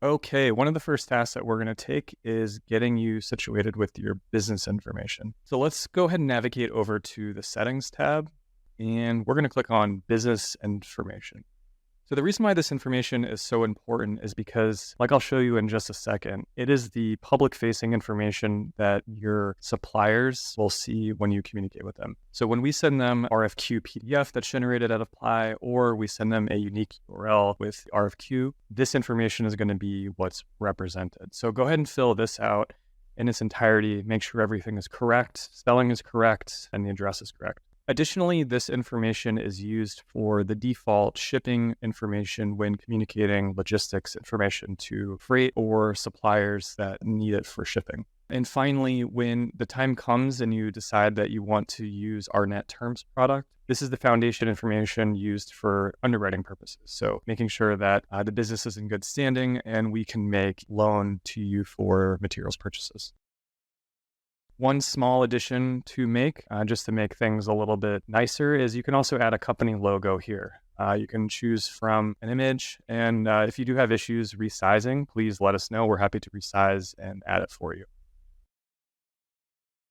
Okay, one of the first tasks that we're going to take is getting you situated with your business information. So let's go ahead and navigate over to the Settings tab, and we're going to click on Business Information. So the reason why this information is so important is because, like I'll show you in just a second, it is the public-facing information that your suppliers will see when you communicate with them. So when we send them RFQ PDF that's generated at Apply, or we send them a unique URL with RFQ, this information is going to be what's represented. So go ahead and fill this out in its entirety. Make sure everything is correct, spelling is correct, and the address is correct. Additionally, this information is used for the default shipping information when communicating logistics information to freight or suppliers that need it for shipping. And finally, when the time comes and you decide that you want to use our Net Terms product, this is the foundation information used for underwriting purposes. So making sure that the business is in good standing and we can make loan to you for materials purchases. One small addition to make, just to make things a little bit nicer, is you can also add a company logo here. You can choose from an image, and if you do have issues resizing, please let us know. We're happy to resize and add it for you.